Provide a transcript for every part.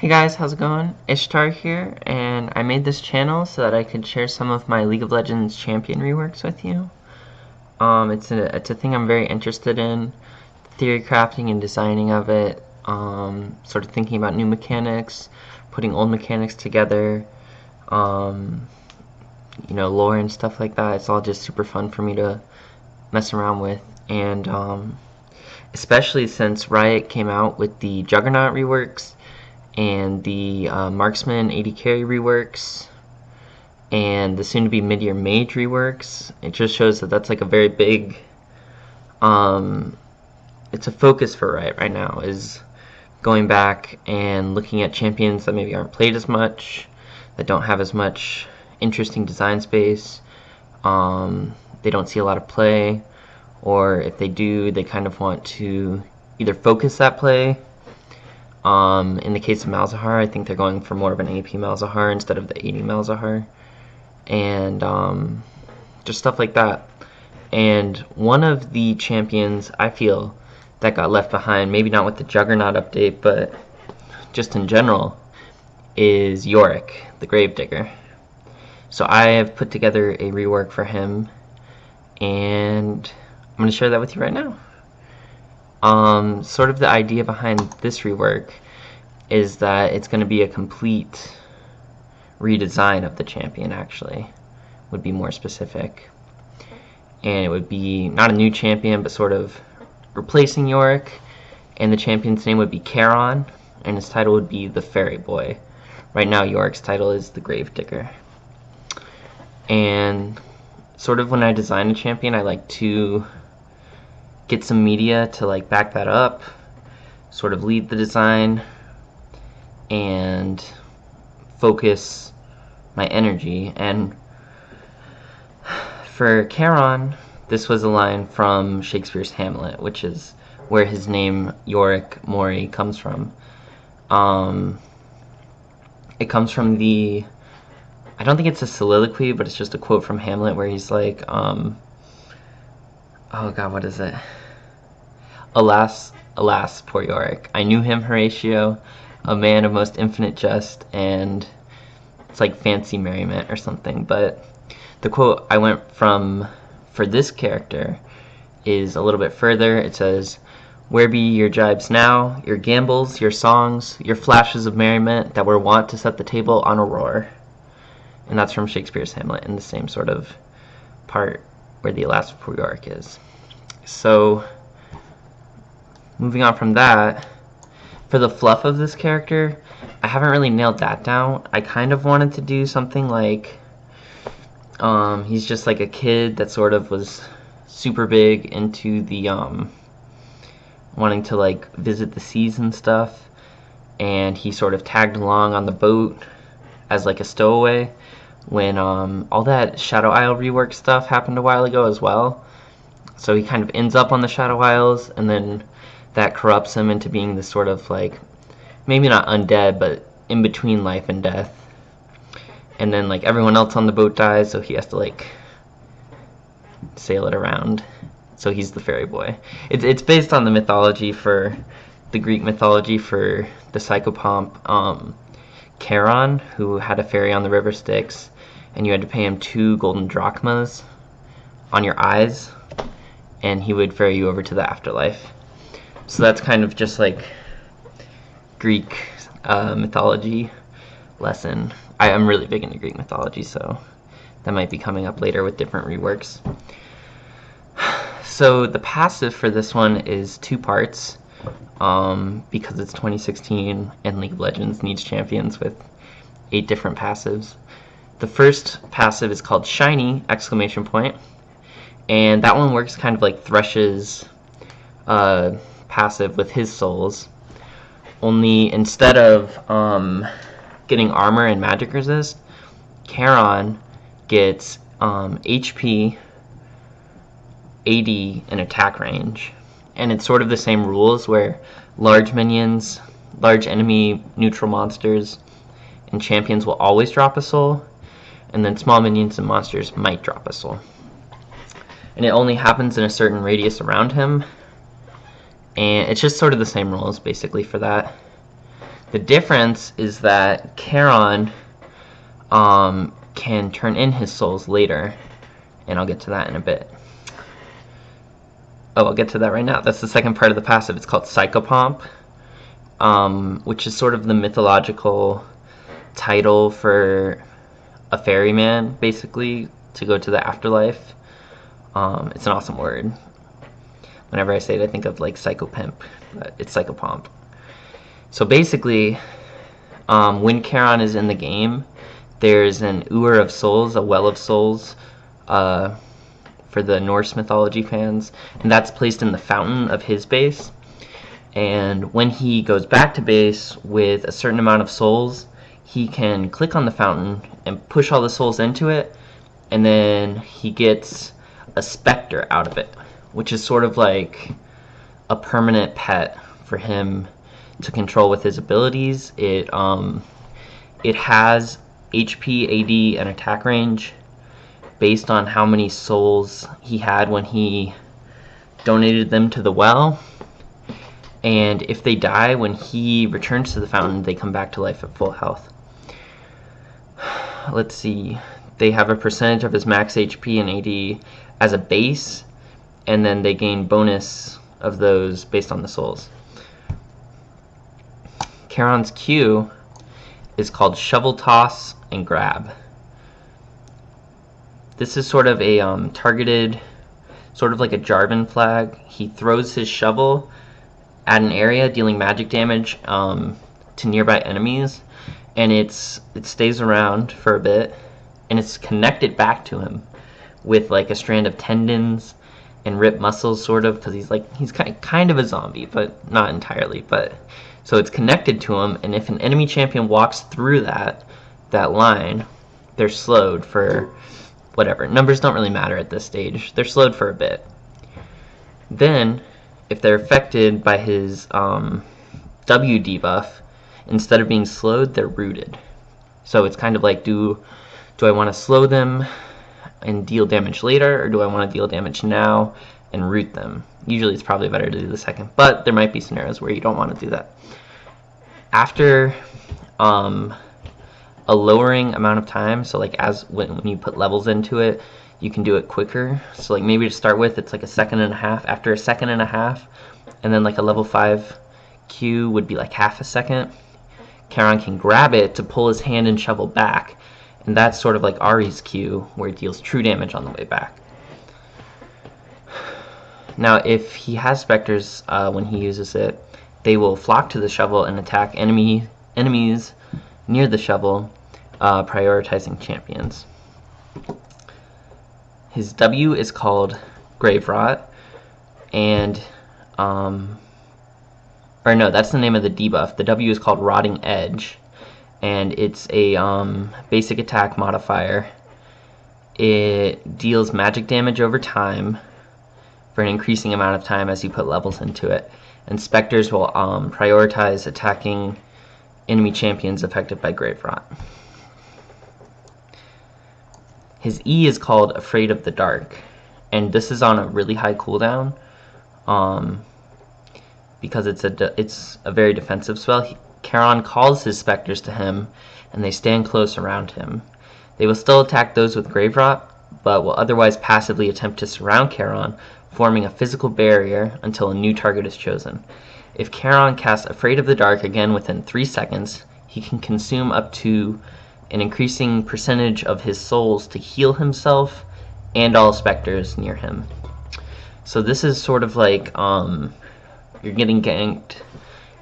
Hey guys, how's it going? Ishtar here, and I made this channel so that I could share some of my League of Legends champion reworks with you. It's a thing I'm very interested in, theory crafting and designing of it, sort of thinking about new mechanics, putting old mechanics together, um, lore and stuff like that. It's all just super fun for me to mess around with, and especially since Riot came out with the Juggernaut reworks and the Marksman 80 carry reworks and the soon-to-be mid-year mage reworks. It just shows that that's like a very big it's a focus for Riot right now, is going back and looking at champions that maybe aren't played as much, that don't have as much interesting design space, they don't see a lot of play, or if they do, they kind of want to either focus that play. In the case of Malzahar, I think they're going for more of an AP Malzahar instead of the 80 Malzahar, and just stuff like that. And one of the champions I feel that got left behind, maybe not with the Juggernaut update, but just in general, is Yorick, the Gravedigger. So I have put together a rework for him, and I'm going to share that with you right now. Sort of the idea behind this rework is that it's going to be a complete redesign of the champion, actually, would be more specific. And it would be not a new champion, but sort of replacing Yorick, and the champion's name would be Charon, and his title would be the Ferryboy. Right now, Yorick's title is the Gravedigger. And sort of when I design a champion, I like to get some media to like back that up, sort of lead the design, and focus my energy. And for Charon, this was a line from Shakespeare's Hamlet, which is where his name Yorick Mori comes from. It comes from I don't think it's a soliloquy, but it's just a quote from Hamlet where he's like, oh god, what is it? Alas, alas, poor Yorick. I knew him, Horatio, a man of most infinite jest, and it's like fancy merriment or something. But the quote I went from for this character is a little bit further. It says, "Where be your jibes now, your gambols, your songs, your flashes of merriment that were wont to set the table on a roar?" And that's from Shakespeare's Hamlet, in the same sort of part where the alas poor Yorick is. So moving on from that, for the fluff of this character, I haven't really nailed that down. I kind of wanted to do something like he's just like a kid that sort of was super big into the wanting to like visit the seas and stuff, and he sort of tagged along on the boat as like a stowaway when all that Shadow Isle rework stuff happened a while ago as well. So he kind of ends up on the Shadow Isles, and then that corrupts him into being this sort of like, maybe not undead, but in between life and death. And then like everyone else on the boat dies, so he has to like sail it around. So he's the ferry boy. It's based on the mythology for the Greek mythology for the psychopomp Charon, who had a ferry on the river Styx, and you had to pay him 2 golden drachmas on your eyes, and he would ferry you over to the afterlife. So that's kind of just like Greek mythology lesson. I'm really big into Greek mythology, so that might be coming up later with different reworks. So the passive for this one is 2 parts, because it's 2016 and League of Legends needs champions with 8 different passives. The first passive is called Shiny! And that one works kind of like Thresh's passive with his souls, only instead of getting armor and magic resist, Charon gets HP, AD, and attack range. And it's sort of the same rules where large minions, large enemy neutral monsters, and champions will always drop a soul, and then small minions and monsters might drop a soul. And it only happens in a certain radius around him, and it's just sort of the same rules basically for that. The difference is that Charon can turn in his souls later, and I'll get to that in a bit. Oh, I'll get to that right now. That's the second part of the passive. It's called Psychopomp, which is sort of the mythological title for a ferryman, basically, to go to the afterlife. It's an awesome word. Whenever I say it, I think of like psychopimp, but it's Psychopomp. So basically, when Charon is in the game, there's an Ewer of Souls, a Well of Souls, for the Norse mythology fans, and that's placed in the fountain of his base. And when he goes back to base with a certain amount of souls, he can click on the fountain and push all the souls into it, and then he gets a specter out of it, which is sort of like a permanent pet for him to control with his abilities. It has HP, AD, and attack range based on how many souls he had when he donated them to the well. And if they die when he returns to the fountain, they come back to life at full health. Let's see. They have a percentage of his max HP and AD as a base, and then they gain bonus of those based on the souls. Charon's Q is called Shovel Toss and Grab. This is sort of a targeted, sort of like a Jarvan flag. He throws his shovel at an area, dealing magic damage to nearby enemies, and it stays around for a bit, and it's connected back to him with like a strand of tendons and ripped muscles, sort of, because he's kind of a zombie, but not entirely. But so it's connected to him, and if an enemy champion walks through that line, they're slowed for whatever. Numbers don't really matter at this stage. They're slowed for a bit. Then, if they're affected by his W debuff, instead of being slowed, they're rooted. So it's kind of like, do I want to slow them and deal damage later, or do I want to deal damage now and root them? Usually it's probably better to do the second, but there might be scenarios where you don't want to do that. After a lowering amount of time, so like when you put levels into it, you can do it quicker. So like maybe to start with, it's like a second and a half. After a second and a half, and then like a level 5 Q would be like half a second, Charon can grab it to pull his hand and shovel back, and that's sort of like Ari's Q, where it deals true damage on the way back. Now if he has specters when he uses it, they will flock to the shovel and attack enemies near the shovel, prioritizing champions. His W is called Grave Rot, and or no, that's the name of the debuff. The W is called Rotting Edge, and it's a basic attack modifier. It deals magic damage over time for an increasing amount of time as you put levels into it, and specters will prioritize attacking enemy champions affected by Grave Rot. His E is called Afraid of the Dark, and this is on a really high cooldown because it's a very defensive spell. Charon calls his specters to him, and they stand close around him. They will still attack those with Grave Rot, but will otherwise passively attempt to surround Charon, forming a physical barrier until a new target is chosen. If Charon casts Afraid of the Dark again within 3 seconds, he can consume up to an increasing percentage of his souls to heal himself and all specters near him. So this is sort of like you're getting ganked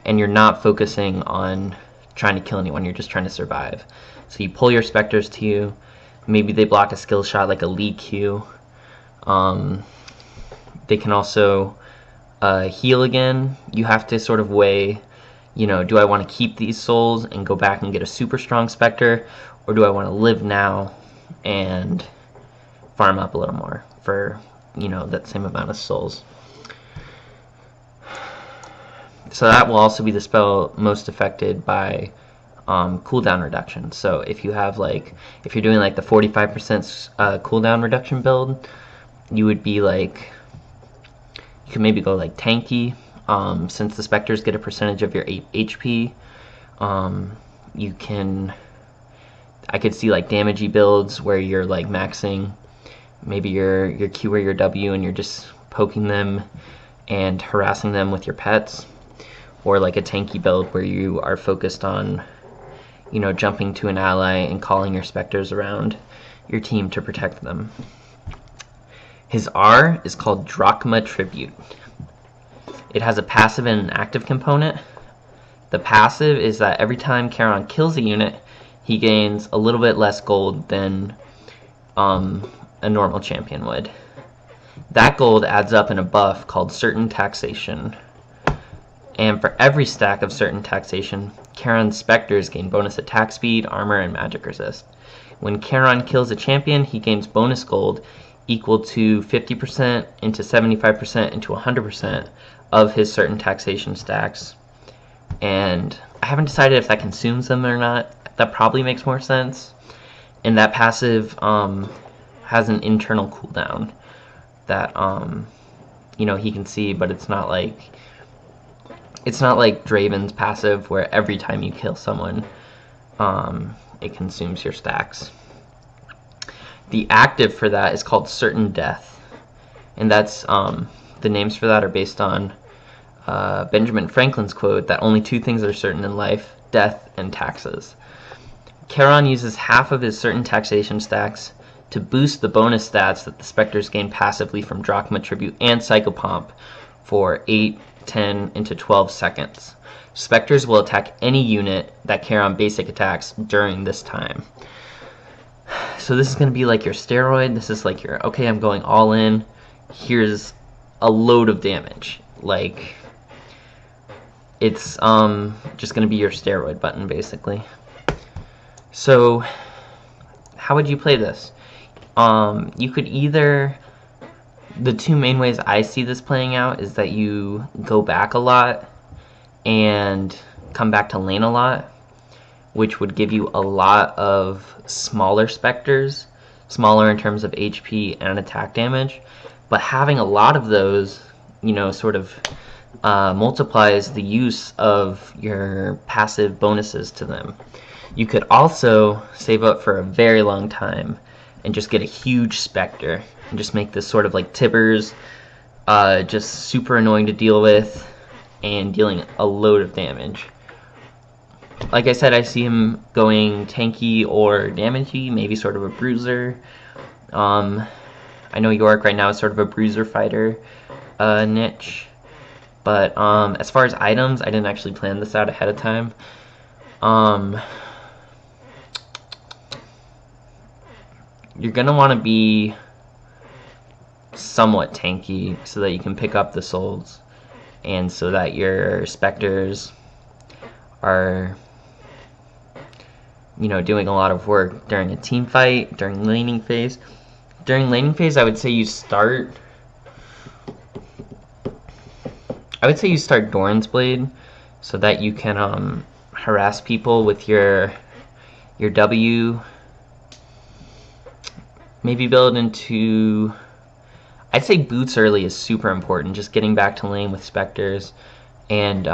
and you're not focusing on trying to kill anyone, you're just trying to survive. So you pull your specters to you, maybe they block a skill shot like a Lee Q. They can also heal again. You have to sort of weigh, do I want to keep these souls and go back and get a super strong specter, or do I want to live now and farm up a little more for that same amount of souls? So that will also be the spell most affected by cooldown reduction. So if you have if you're doing like the 45% cooldown reduction build, you would be like, you can maybe go like tanky, since the specters get a percentage of your HP You can, I could see like damagey builds where you're like maxing maybe your Q or your W and you're just poking them and harassing them with your pets, or like a tanky build where you are focused on, you know, jumping to an ally and calling your specters around your team to protect them. His R is called Drachma Tribute. It has a passive and an active component. The passive is that every time Charon kills a unit, he gains a little bit less gold than a normal champion would. That gold adds up in a buff called Certain Taxation. And for every stack of Certain Taxation, Charon's specters gain bonus attack speed, armor, and magic resist. When Charon kills a champion, he gains bonus gold equal to 50% into 75% into 100% of his Certain Taxation stacks. And I haven't decided if that consumes them or not. That probably makes more sense. And that passive has an internal cooldown that you know, he can see, but it's not like Draven's passive where every time you kill someone it consumes your stacks. The active for that is called Certain Death, and that's the names for that are based on Benjamin Franklin's quote that only two things are certain in life: death and taxes. Charon uses half of his Certain Taxation stacks to boost the bonus stats that the specters gain passively from Drachma Tribute and Psychopomp for 8, 10, into 12 seconds. Specters will attack any unit that Charon basic attacks during this time. So this is going to be like your steroid. This is like your, okay, I'm going all in. Here's a load of damage. Like, it's just going to be your steroid button, basically. So how would you play this? You could either, the two main ways I see this playing out is that you go back a lot and come back to lane a lot, which would give you a lot of smaller specters, smaller in terms of HP and attack damage, but having a lot of those, you know, sort of multiplies the use of your passive bonuses to them. You could also save up for a very long time and just get a huge specter and just make this sort of like Tibbers, just super annoying to deal with and dealing a load of damage. Like I said, I see him going tanky or damagey, maybe sort of a bruiser. I know Yorick right now is sort of a bruiser fighter niche, but as far as items, I didn't actually plan this out ahead of time. You're going to want to be somewhat tanky so that you can pick up the souls and so that your specters are, you know, doing a lot of work during a team fight, during laning phase. During laning phase, I would say you start Doran's Blade so that you can harass people with your W. Maybe build into, I'd say boots early is super important, just getting back to lane with specters and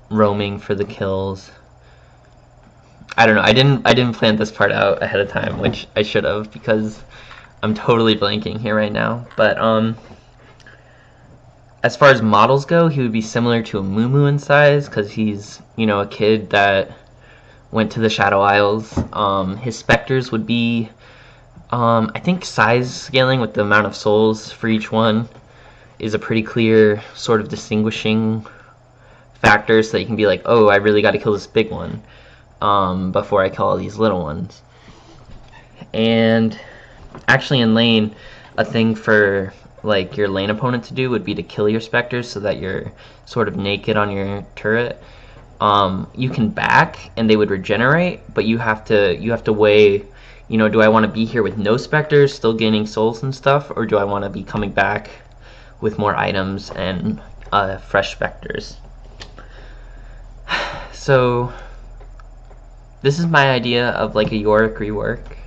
roaming for the kills. I don't know, I didn't plan this part out ahead of time, which I should have, because I'm totally blanking here right now. But as far as models go, he would be similar to a Moo in size, because he's, you know, a kid that went to the Shadow Isles. His specters would be, I think size scaling with the amount of souls for each one is a pretty clear sort of distinguishing factor, so that you can be like, oh, I really got to kill this big one before I kill all these little ones. And actually in lane, a thing for like your lane opponent to do would be to kill your specters so that you're sort of naked on your turret. You can back and they would regenerate, but you have to weigh, you know, do I want to be here with no specters, still gaining souls and stuff, or do I want to be coming back with more items and fresh specters? So this is my idea of like a Yorick rework.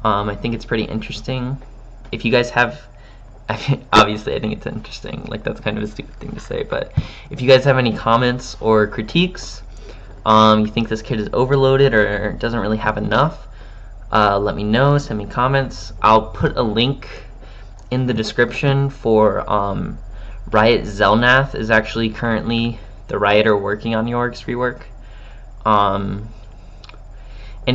I think it's pretty interesting. If you guys have, obviously I think it's interesting, like that's kind of a stupid thing to say, but if you guys have any comments or critiques, You think this kit is overloaded or doesn't really have enough, let me know, send me comments. I'll put a link in the description for Riot Zelnath is actually currently the writer working on Yorick's rework. And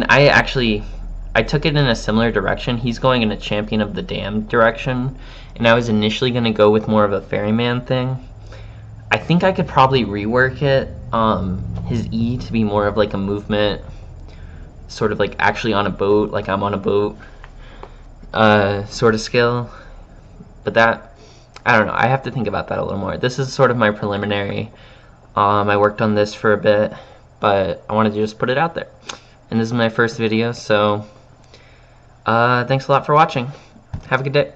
I took it in a similar direction. He's going in a Champion of the Damned direction, and I was initially going to go with more of a Ferryman thing. I think I could probably rework it, his E to be more of like a movement, sort of like actually on a boat, like I'm on a boat, sort of skill. But that, I don't know, I have to think about that a little more. This is sort of my preliminary. I worked on this for a bit, but I wanted to just put it out there. And this is my first video, so thanks a lot for watching. Have a good day.